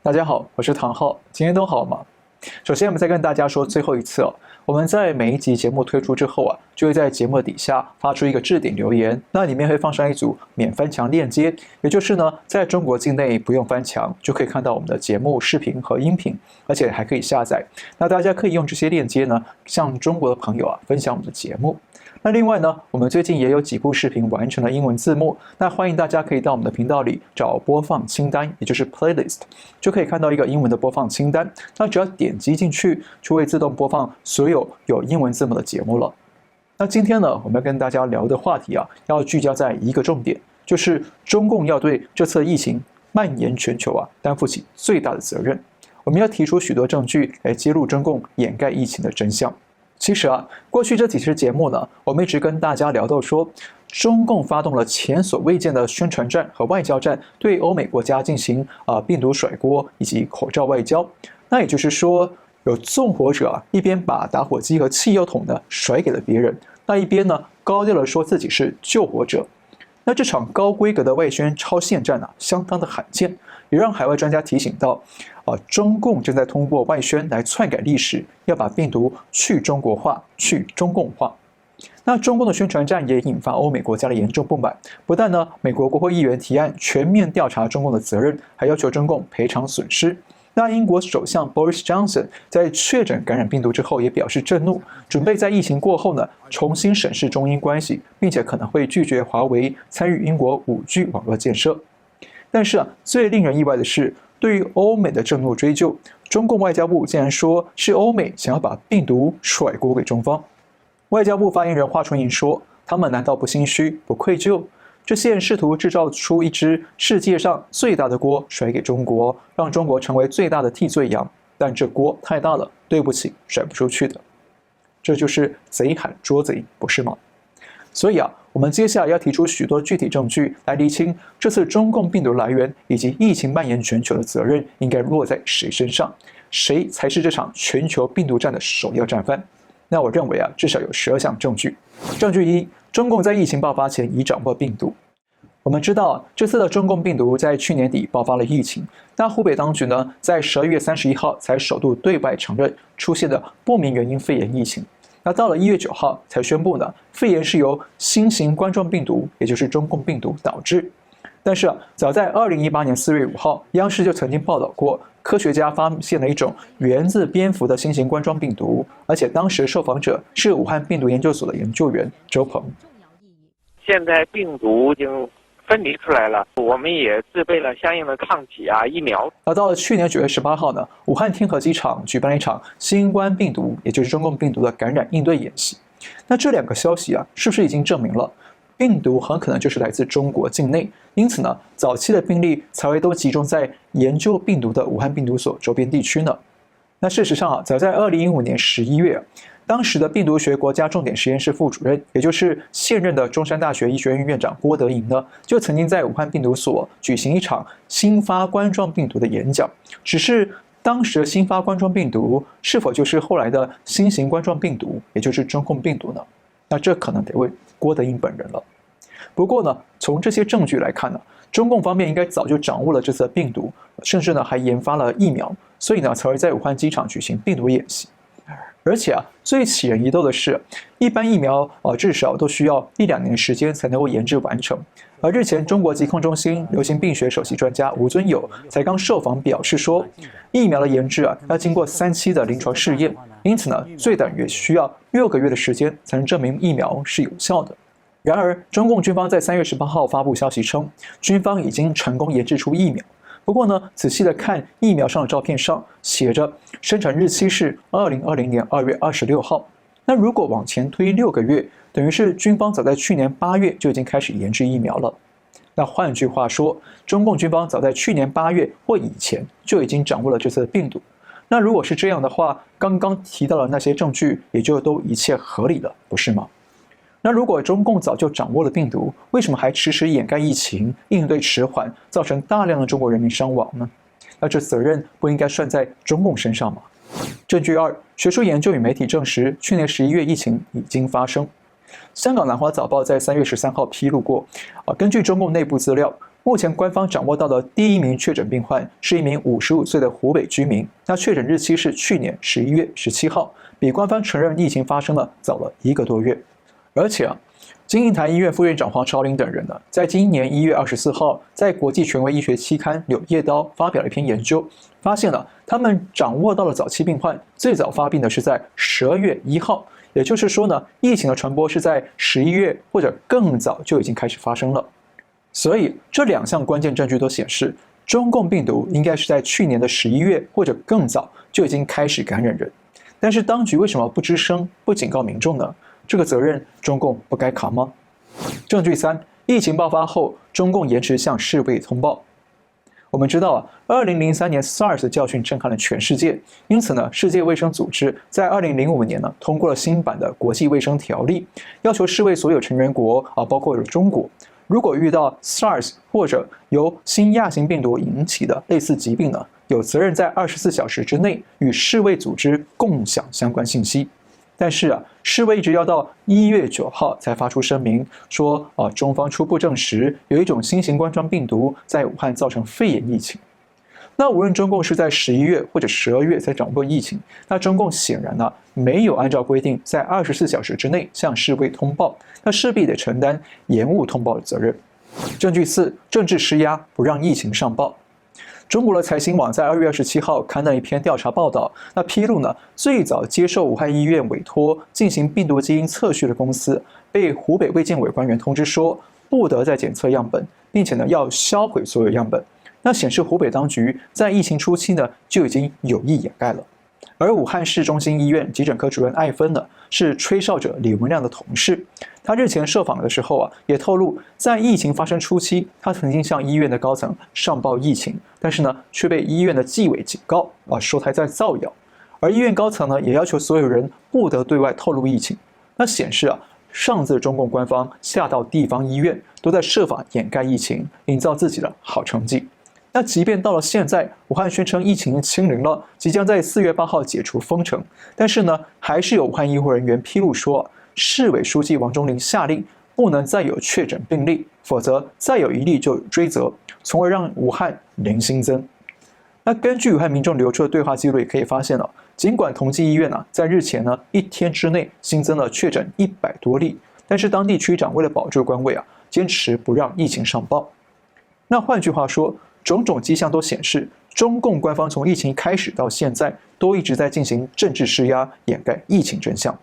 大家好，我是唐浩，今天都好吗？首先，我们再跟大家说最后一次哦，我们在每一集节目推出之后啊，就会在节目底下发出一个置顶留言，那里面会放上一组免翻墙链接，也就是呢，在中国境内不用翻墙就可以看到我们的节目视频和音频，而且还可以下载。那大家可以用这些链接呢，向中国的朋友啊分享我们的节目。那另外呢，我们最近也有几部视频完成了英文字幕，那欢迎大家可以到我们的频道里找播放清单，也就是 playlist， 就可以看到一个英文的播放清单。那只要点击进去，就会自动播放所有有英文字幕的节目了。那今天呢，我们要跟大家聊的话题啊，要聚焦在一个重点，就是中共要对这次疫情蔓延全球啊，担负起最大的责任。我们要提出许多证据来揭露中共掩盖疫情的真相。其实啊，过去这几期节目呢，我们一直跟大家聊到说，中共发动了前所未见的宣传战和外交战，对欧美国家进行病毒甩锅以及口罩外交。那也就是说，有纵火者啊，一边把打火机和汽油桶呢甩给了别人，那一边呢高调的说自己是救火者。那这场高规格的外宣超限战啊，相当的罕见，也让海外专家提醒到，中共正在通过外宣来篡改历史，要把病毒去中国化、去中共化。那中共的宣传战也引发欧美国家的严重不满，不但呢，美国国会议员提案全面调查中共的责任，还要求中共赔偿损失。那英国首相 Boris Johnson 在确诊感染病毒之后也表示震怒，准备在疫情过后呢重新审视中英关系，并且可能会拒绝华为参与英国5G 网络建设。但是啊，最令人意外的是，对于欧美的震怒追究，中共外交部竟然说是欧美想要把病毒甩锅给中方。外交部发言人华春莹说：“他们难道不心虚、不愧疚？这些人试图制造出一只世界上最大的锅甩给中国，让中国成为最大的替罪羊。但这锅太大了，对不起，甩不出去的。这就是贼喊捉贼，不是吗？”所以啊，我们接下来要提出许多具体证据来厘清这次中共病毒来源以及疫情蔓延全球的责任应该落在谁身上，谁才是这场全球病毒战的首要战犯。那我认为啊，至少有12项证据。证据一，中共在疫情爆发前已掌握病毒。我们知道，这次的中共病毒在去年底爆发了疫情。那湖北当局呢，在12月31号才首度对外承认出现的不明原因肺炎疫情。那到了1月9号才宣布呢，肺炎是由新型冠状病毒，也就是中共病毒导致。但是啊，早在2018年4月5号，央视就曾经报道过，科学家发现了一种源自蝙蝠的新型冠状病毒，而且当时受访者是武汉病毒研究所的研究员周鹏。现在病毒已经分离出来了，我们也制备了相应的抗体疫苗。而到了去年9月18号呢，武汉天河机场举办了一场新冠病毒，也就是中共病毒的感染应对演习。那这两个消息啊，是不是已经证明了病毒很可能就是来自中国境内？因此呢，早期的病例才会都集中在研究病毒的武汉病毒所周边地区呢？那事实上啊，早在2015年11月，当时的病毒学国家重点实验室副主任，也就是现任的中山大学医学院院长郭德盈呢，就曾经在武汉病毒所举行一场新发冠状病毒的演讲。只是当时的新发冠状病毒是否就是后来的新型冠状病毒，也就是中共病毒呢？那这可能得问郭德盈本人了。不过呢，从这些证据来看呢，中共方面应该早就掌握了这次的病毒，甚至呢还研发了疫苗，所以呢才会在武汉机场举行病毒演习。而且啊，最起人疑窦的是，一般疫苗至少都需要1-2年时间才能够研制完成。而日前，中国疾控中心流行病学首席专家吴尊友才刚受访表示说，疫苗的研制要经过3期的临床试验，因此呢，最短也需要6个月的时间才能证明疫苗是有效的。然而，中共军方在3月18号发布消息称，军方已经成功研制出疫苗。不过呢，仔细的看疫苗上的照片上写着生产日期是2020年2月26号。那如果往前推6个月，等于是军方早在去年8月就已经开始研制疫苗了。那换句话说，中共军方早在去年8月或以前就已经掌握了这次的病毒。那如果是这样的话，刚刚提到的那些证据也就都一切合理了，不是吗？那如果中共早就掌握了病毒，为什么还迟迟掩盖疫情，应对迟缓，造成大量的中国人民伤亡呢？那这责任不应该算在中共身上吗？证据2，学术研究与媒体证实，去年11月疫情已经发生。香港南华早报在3月13号披露过，根据中共内部资料，目前官方掌握到的第一名确诊病患是一名55岁的湖北居民，那确诊日期是去年11月17号，比官方承认疫情发生了早了1个多月。而且金银潭医院副院长黄朝林等人呢，在今年1月24号，在国际权威医学期刊《柳叶刀》发表了一篇研究，发现了他们掌握到了早期病患最早发病的是在12月1号，也就是说呢，疫情的传播是在11月或者更早就已经开始发生了。所以这2项关键证据都显示，中共病毒应该是在去年的11月或者更早就已经开始感染人。但是当局为什么不吱声、不警告民众呢？这个责任中共不该扛吗？证据3，疫情爆发后，中共延迟向世卫通报。我们知道2003年 SARS 的教训震撼了全世界，因此呢，世界卫生组织在2005年呢通过了新版的国际卫生条例，要求世卫所有成员国包括中国，如果遇到 SARS 或者由新亚型病毒引起的类似疾病呢，有责任在24小时之内与世卫组织共享相关信息。但是世卫一直要到1月9号才发出声明，说中方初步证实有一种新型冠状病毒在武汉造成肺炎疫情。那无论中共是在11月或者12月才掌握疫情，那中共显然没有按照规定在24小时之内向世卫通报，那势必得承担延误通报的责任。证据4，政治施压不让疫情上报。中国的财新网在2月27号刊登一篇调查报道，那披露呢，最早接受武汉医院委托进行病毒基因测序的公司，被湖北卫健委官员通知说，不得再检测样本，并且呢要销毁所有样本。那显示湖北当局在疫情初期呢就已经有意掩盖了。而武汉市中心医院急诊科主任艾芬呢，是吹哨者李文亮的同事。他日前受访的时候也透露，在疫情发生初期，他曾经向医院的高层上报疫情，但是呢，却被医院的纪委警告说他在造谣。而医院高层呢，也要求所有人不得对外透露疫情。那显示上至中共官方，下到地方医院，都在设法掩盖疫情，营造自己的好成绩。那即便到了现在，武汉宣称疫情清零了，即将在4月8号解除封城，但是呢，还是有武汉医护人员披露说，市委书记王忠林下令不能再有确诊病例，否则再有一例就追责，从而让武汉零新增。那根据武汉民众流出的对话记录，也可以发现尽管同济医院在日前1天之内新增了确诊100多例，但是当地区长为了保住官位坚持不让疫情上报。那换句话说，种种迹象都显示，中共官方从疫情开始到现在，都一直在进行政治施压，掩盖疫情真相。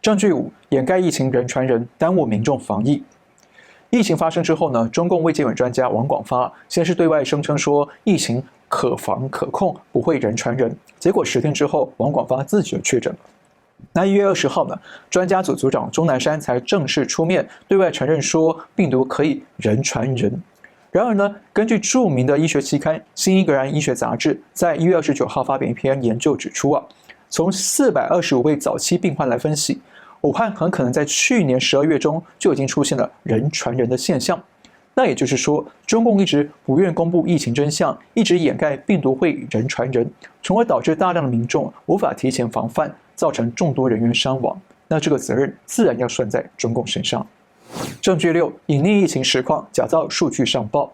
证据5，掩盖疫情人传人，耽误民众防疫。疫情发生之后呢，中共卫健委专家王广发先是对外声称说疫情可防可控，不会人传人。结果10天之后，王广发自己就确诊了。那1月20号呢，专家组组长钟南山才正式出面对外承认说病毒可以人传人。然而呢，根据著名的医学期刊《新英格兰医学杂志》在1月29号发表一篇研究指出从425位早期病患来分析，武汉很可能在去年12月中就已经出现了人传人的现象。那也就是说，中共一直不愿公布疫情真相，一直掩盖病毒会人传人，从而导致大量的民众无法提前防范，造成众多人员伤亡。那这个责任自然要算在中共身上。证据6，隐匿疫情实况，假造数据上报。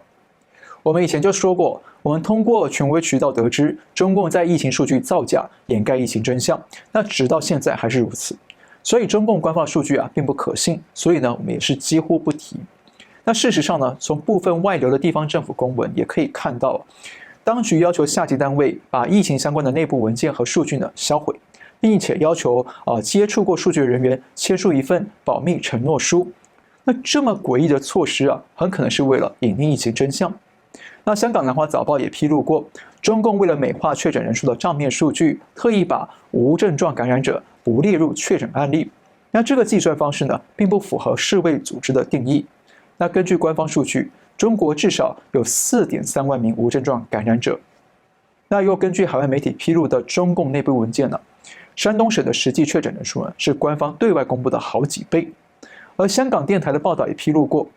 我们以前就说过，我们通过权威渠道得知，中共在疫情数据造假，掩盖疫情真相。那直到现在还是如此。所以中共官方数据并不可信，所以呢，我们也是几乎不提。那事实上呢，从部分外流的地方政府公文也可以看到，当局要求下级单位把疫情相关的内部文件和数据销毁，并且要求接触过数据的人员签署一份保密承诺书。那这么诡异的措施很可能是为了隐匿疫情真相。那香港南华早报也披露过，中共为了美化确诊人数的账面数据，特意把无症状感染者不列入确诊案例。那这个计算方式呢，并不符合世卫组织的定义。那根据官方数据，中国至少有4.3万名无症状感染者。那又根据海外媒体披露的中共内部文件山东省的实际确诊人数是官方对外公布的好几倍。而香港电台的报道也披露过，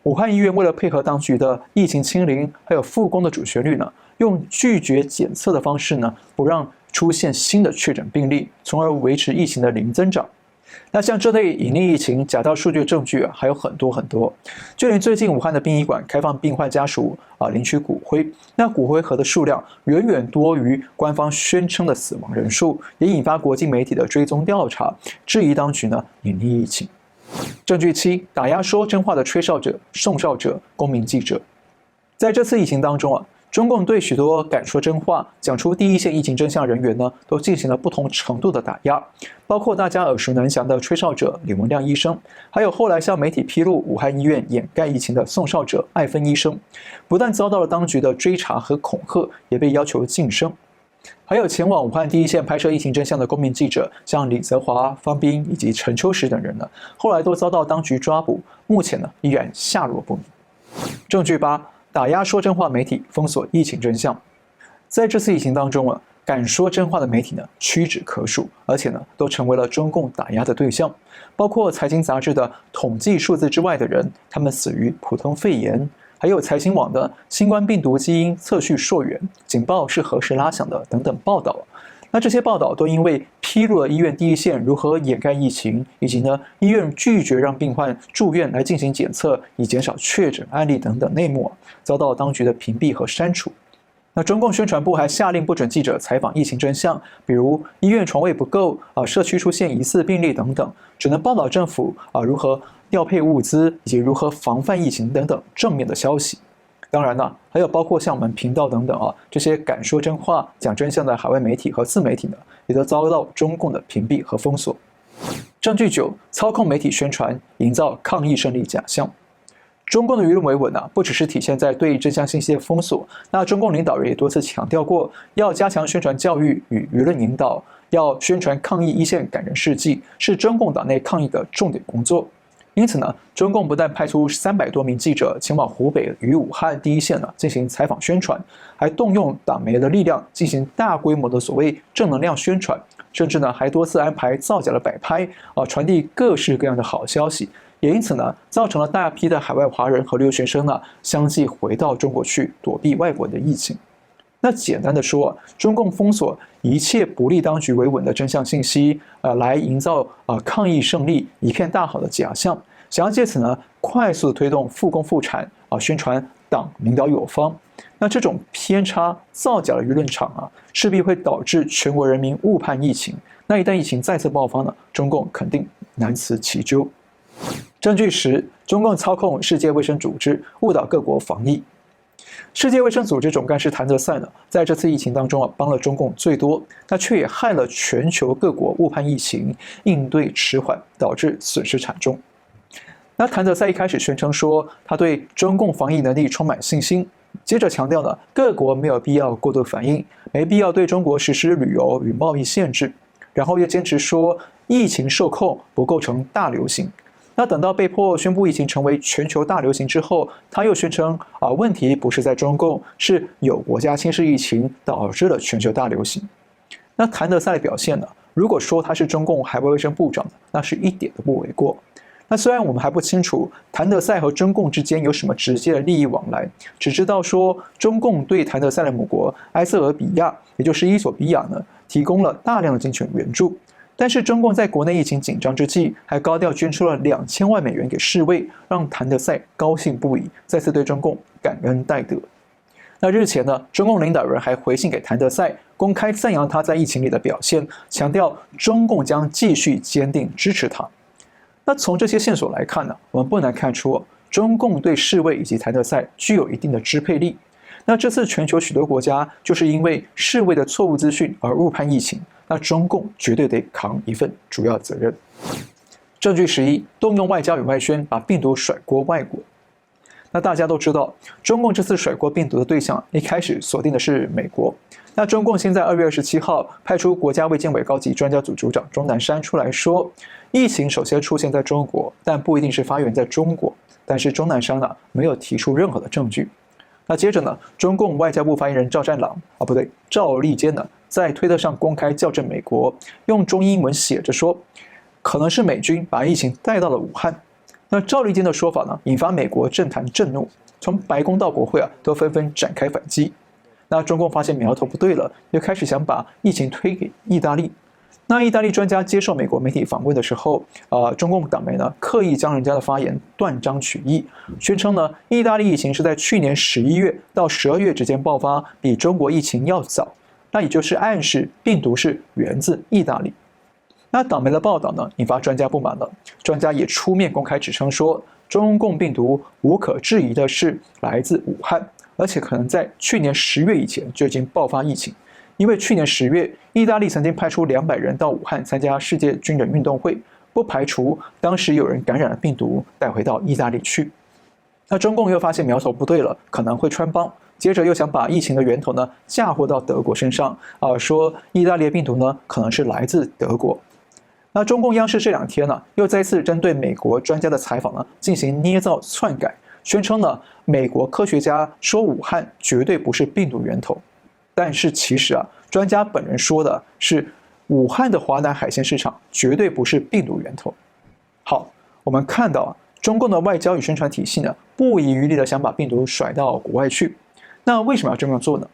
武汉医院为了配合当局的疫情清零还有复工的主旋律用拒绝检测的方式不让出现新的确诊病例，从而维持疫情的零增长。那像这类隐匿疫情假造数据的证据还有很多很多，就连最近武汉的殡仪馆开放病患家属领取骨灰，那骨灰盒的数量远远多于官方宣称的死亡人数，也引发国际媒体的追踪调查，质疑当局隐匿疫情。证据7：打压说真话的吹哨者、送哨者、公民记者。在这次疫情当中中共对许多敢说真话、讲出第一线疫情真相人员都进行了不同程度的打压，包括大家耳熟能详的吹哨者李文亮医生，还有后来向媒体披露武汉医院掩盖疫情的送哨者艾芬医生，不但遭到了当局的追查和恐吓，也被要求晋升。还有前往武汉第一线拍摄疫情真相的公民记者，像李泽华、方斌以及陈秋实等人后来都遭到当局抓捕，目前依然下落不明。证据8：打压说真话媒体，封锁疫情真相。在这次疫情当中敢说真话的媒体屈指可数，而且都成为了中共打压的对象。包括财经杂志的统计数字之外的人，他们死于普通肺炎，还有财新网的新冠病毒基因测序溯源，警报是何时拉响的等等报道。那这些报道都因为披露了医院第一线如何掩盖疫情，以及医院拒绝让病患住院来进行检测，以减少确诊案例等等内幕遭到当局的屏蔽和删除。那中共宣传部还下令不准记者采访疫情真相，比如医院床位不够社区出现疑似病例等等，只能报道政府如何调配物资以及如何防范疫情等等正面的消息。当然还有包括像我们频道等等这些敢说真话、讲真相的海外媒体和自媒体也都遭到中共的屏蔽和封锁。证据9：操控媒体宣传，营造抗疫胜利假象。中共的舆论维稳不只是体现在对真相信息的封锁，那中共领导人也多次强调过，要加强宣传教育与舆论引导，要宣传抗疫一线感人事迹，是中共党内抗疫的重点工作。因此中共不但派出300多名记者前往湖北与武汉第一线进行采访宣传，还动用党媒的力量进行大规模的所谓正能量宣传，甚至还多次安排造假的摆拍传递各式各样的好消息。也因此造成了大批的海外华人和留学生相继回到中国去躲避外国的疫情。那简单的说中共封锁一切不利当局维稳的真相信息，来营造抗疫胜利一片大好的假象，想要借此快速的推动复工复产宣传党领导有方。那这种偏差造假的舆论场势必会导致全国人民误判疫情。那一旦疫情再次爆发中共肯定难辞其咎。证据10：中共操控世界卫生组织，误导各国防疫。世界卫生组织总干事谭德赛在这次疫情当中帮了中共最多，那却也害了全球各国误判疫情，应对迟缓，导致损失惨重。那谭德赛一开始宣称说他对中共防疫能力充满信心，接着强调各国没有必要过度反应，没必要对中国实施旅游与贸易限制，然后又坚持说疫情受控不构成大流行。那等到被迫宣布疫情成为全球大流行之后，他又宣称问题不是在中共，是有国家轻视疫情导致了全球大流行。那谭德赛的表现如果说他是中共海外卫生部长那是一点都不为过。那虽然我们还不清楚谭德赛和中共之间有什么直接的利益往来，只知道说中共对谭德赛的母国埃塞俄比亚，也就是伊索比亚提供了大量的金钱援助。但是中共在国内疫情紧张之际，还高调捐出了2000万美元给世卫，让谭德赛高兴不已，再次对中共感恩戴德。那日前中共领导人还回信给谭德赛，公开赞扬他在疫情里的表现，强调中共将继续坚定支持他。那从这些线索来看我们不难看出中共对世卫以及谭德赛具有一定的支配力。那这次全球许多国家就是因为世卫的错误资讯而误判疫情，那中共绝对得扛一份主要责任。证据11：动用外交与外宣把病毒甩锅外国。那大家都知道，中共这次甩锅病毒的对象一开始锁定的是美国。那中共现在2月27号派出国家卫健委高级专家组组长钟南山出来说，疫情首先出现在中国，但不一定是发源在中国。但是钟南山没有提出任何的证据。那接着中共外交部发言人赵战狼赵立坚在推特上公开校正美国，用中英文写着说，可能是美军把疫情带到了武汉。那赵立坚的说法引发美国政坛震怒，从白宫到国会都纷纷展开反击。那中共发现苗头不对了，又开始想把疫情推给意大利。那意大利专家接受美国媒体访问的时候，中共党媒呢刻意将人家的发言断章取义，宣称呢意大利疫情是在去年11月到12月之间爆发，比中国疫情要早，那也就是暗示病毒是源自意大利。那党媒的报道呢引发专家不满了，专家也出面公开指称说，中共病毒无可置疑的是来自武汉，而且可能在去年10月以前就已经爆发疫情。因为去年10月，意大利曾经派出200人到武汉参加世界军人运动会，不排除当时有人感染了病毒带回到意大利去。那中共又发现苗头不对了，可能会穿帮，接着又想把疫情的源头呢嫁祸到德国身上，说意大利的病毒呢可能是来自德国。那中共央视这2天呢又再次针对美国专家的采访呢进行捏造篡改，宣称呢美国科学家说武汉绝对不是病毒源头。但是其实专家本人说的是武汉的华南海鲜市场绝对不是病毒源头。好，我们看到中共的外交与宣传体系呢，不遗余力的想把病毒甩到国外去。那为什么要这么做呢？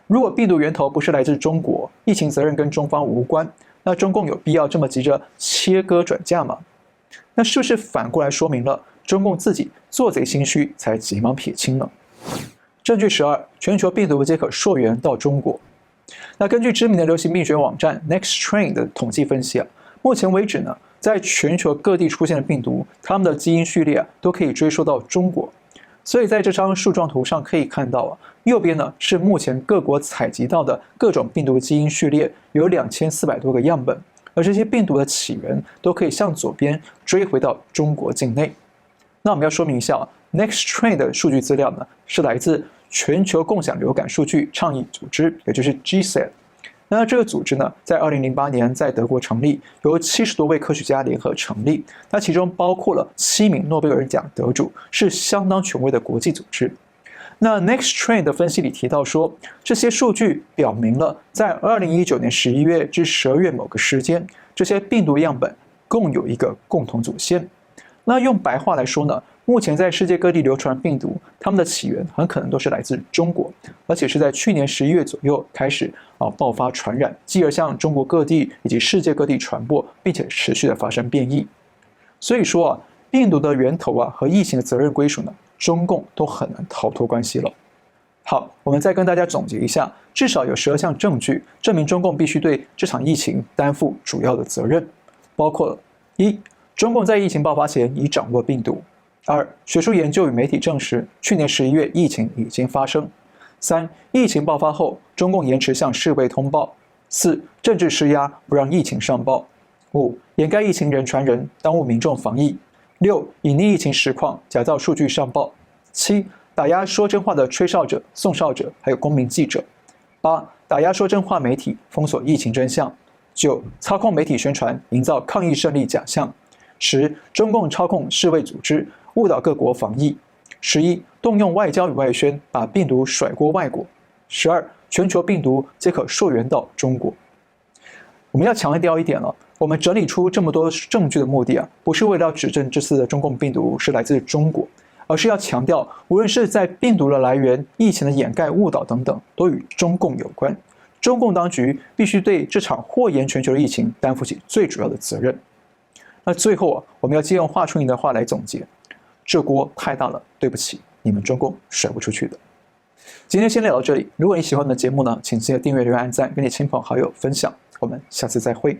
如果病毒源头不是来自中国，疫情责任跟中方无关，那中共有必要这么急着切割转嫁吗？那是不是反过来说明了中共自己做贼心虚，才急忙撇清呢？证据12，全球病毒皆可溯源到中国。那根据知名的流行病学网站 NextTrain 的统计分析目前为止呢，在全球各地出现的病毒，它们的基因序列都可以追溯到中国。所以在这张树状图上可以看到右边呢是目前各国采集到的各种病毒基因序列，有2400多个样本，而这些病毒的起源都可以向左边追回到中国境内。那我们要说明一下NextTrain 的数据资料呢，是来自全球共享流感数据倡议组织，也就是 GSAID。那这个组织呢，在2008年在德国成立，由70多位科学家联合成立。那其中包括了7名诺贝尔奖得主，是相当权威的国际组织。那 NextTrain 的分析里提到说，这些数据表明了，在2019年11月至12月某个时间，这些病毒样本共有一个共同祖先。那用白话来说呢，目前在世界各地流传病毒，它们的起源很可能都是来自中国，而且是在去年11月左右开始爆发传染，继而向中国各地以及世界各地传播，并且持续的发生变异。所以说病毒的源头和疫情的责任归属呢，中共都很难逃脱关系了。好，我们再跟大家总结一下，至少有12项证据证明中共必须对这场疫情担负主要的责任，包括了1. 中共在疫情爆发前已掌握病毒。2. 学术研究与媒体证实，去年11月疫情已经发生。3. 疫情爆发后，中共延迟向世卫通报。4. 政治施压，不让疫情上报。5. 掩盖疫情人传人，耽误民众防疫。6. 隐匿疫情实况，假造数据上报。7. 打压说真话的吹哨者、送哨者，还有公民记者。8. 打压说真话媒体，封锁疫情真相。9. 操控媒体宣传，营造抗疫胜利假象。10. 中共操控世卫组织，误导各国防疫。11. 动用外交与外宣，把病毒甩锅外国。12. 全球病毒皆可溯源到中国。我们要强调一点了，我们整理出这么多证据的目的不是为了指证这次的中共病毒是来自中国，而是要强调，无论是在病毒的来源、疫情的掩盖、误导等等，都与中共有关。中共当局必须对这场祸延全球的疫情担负起最主要的责任。那最后我们要借用华春莹的话来总结，这锅太大了，对不起，你们中共甩不出去的。今天先聊到这里，如果你喜欢我们的节目呢，请记得订阅、留言、按赞，跟你亲朋好友分享。我们下次再会。